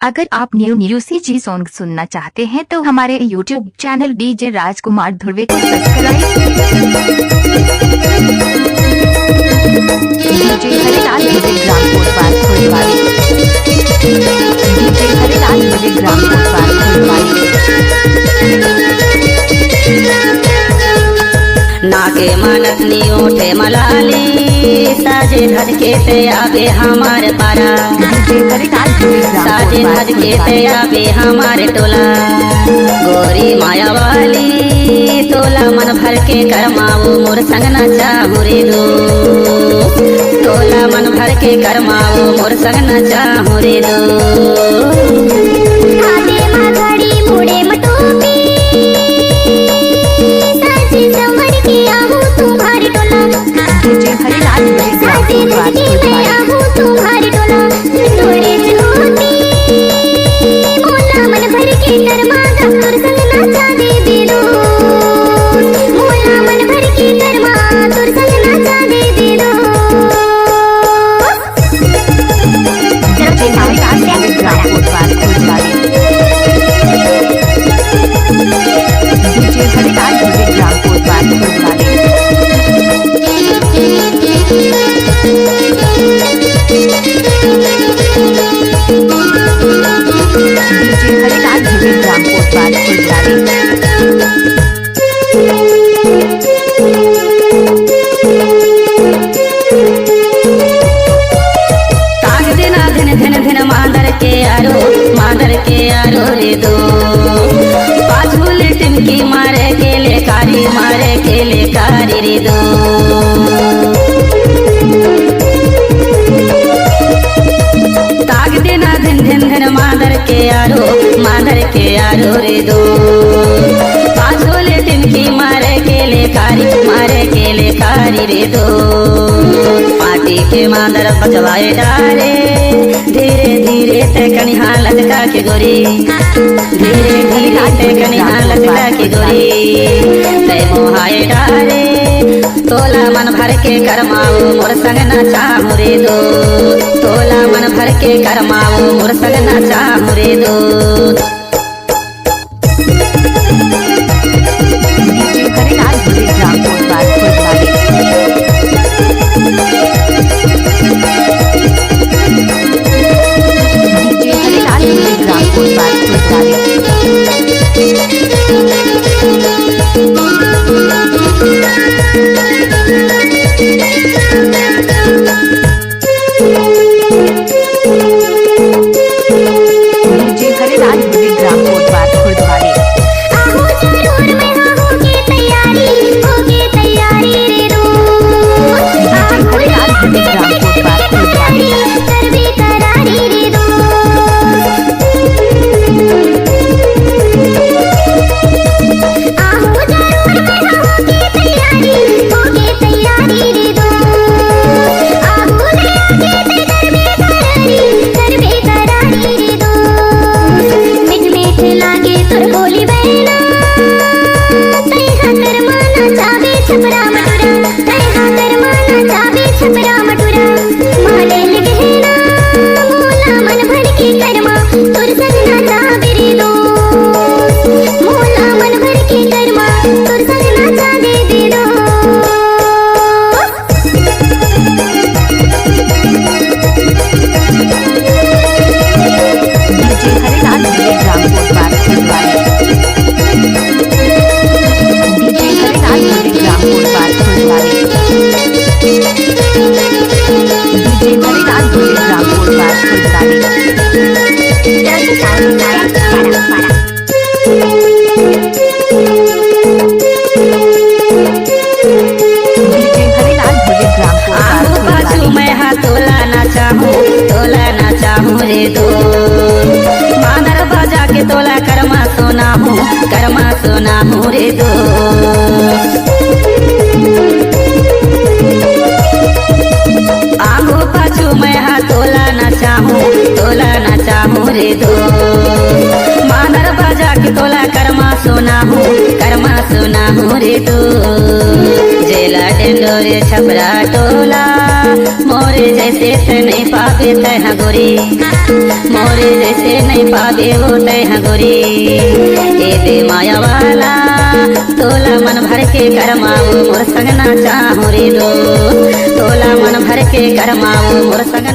अगर आप new CG song सुनना चाहते हैं तो हमारे YouTube चैनल डीजे राजकुमार ध्रुवे को सब्सक्राइब। डीजे हरिलाल ग्राम कोटवाल फुलवाड़ी। डीजे हरिलाल ग्राम कोटवाल फुलवाड़ी। नाके मानत नी ओठे मलाली साजे धज के ते आवे हमारे पारा। साजे धज के ते आवे हमारे टोला। गोरी माया वाली तोला मन भर के करमाओ मोर संग नचा रे दो। तोला मन भर के करमाओ मोर संग नचा रे दो। मुड़े मटोपी साजे संवर के आहू तुम्हारे टोला। डीजे हरिलाल साजे धज के ते आहू तुम्हारे टोला। तोरे होती मोला मन भर के करमा तोर संग नाचा दे बेलो। मोला मन भर के करमा तोर संग नाचा दे बेलो। डीजे हरिलाल ग्राम कोटवाल फुलवाड़ी। डीजे हरिलाल ग्राम कोटवाल फुलवाड़ी। डीजे हरिलाल ग्राम कोटवाल फुलवाड़ी। ताग देना धन धन धन मादर के आरो रे दो। पाछूल टिमकी मारे के ले कारी रे दो। ताग देना धन धन धन मादर के आरो रे दो। पाछूल टिमकी मारे के ले कारी रे दो। पाटी के मादर बजवाए डारे धीरे धीरे ते कनिहा लटका के गोरी। धीरे धीरे ते कनिहा लटका के गोरी। ते मोहाए डारे तोला मन भर के करमाओ मोर संग नाचा रे दो। तोला मन भर के करमाओ मोर संग नाचा रे दो। डीजे हरिलाल ग्राम कोटवाल फुलवाड़ी। डीजे हरिलाल ग्राम कोटवाल फुलवाड़ी। डीजे हरिलाल ग्राम कोटवाल फुलवाड़ी। आहू जरूर मैं होगे तैयारी रे दो। डीजे हरिलाल ग्राम कोटवाल फुलवाड़ी। करबे करारी रे दो। आहू जरूर मैं होगे तैयारी रे दो। आहू ले आगे ते करबे करारी रे दो। मीठ मीठ लागे तोर बोली बहना। तै हाकर माना चाबे छपरा मटुरा। तै हाकर माना चाबे छपरा मटुरा। माले लगे ना मोला मन भर के करमा तोर संग नाचा रे दो। मोला मन भर के करमा तोर संग नाचा दे दो। डीजे हरिलाल ग्राम कोटवाल फुलवाड़ी। डीजे हरिलाल ग्राम कोटवाल फुलवाड़ी। डीजे हरिलाल ग्राम कोटवाल फुलवाड़ी। डीजे हरिलाल ग्राम कोटवाल आहू पाछू फुलवाड़ी। मैं हाँ तोला नाचा हूँ रे दो। मादर बजा के तोला करमा सोना हूँ रे दो। आहू पाछू मैं हाँ तोला नाचा हूँ रे दो। मादर बजा के तोला करमा सोना हूँ रे दो। जेला डेंडोरे छपरा टोला मोर मोरे जैसे ते नहीं पावे तय हाँ गोरी, मोरे जैसे नहीं पावे वो तय हाँ गोरी। ए दे माया वाला तोला मन भर के करमाओ मोर संग ना चाहूँ रे दो, तोला मन भर के करमाओ मोर संग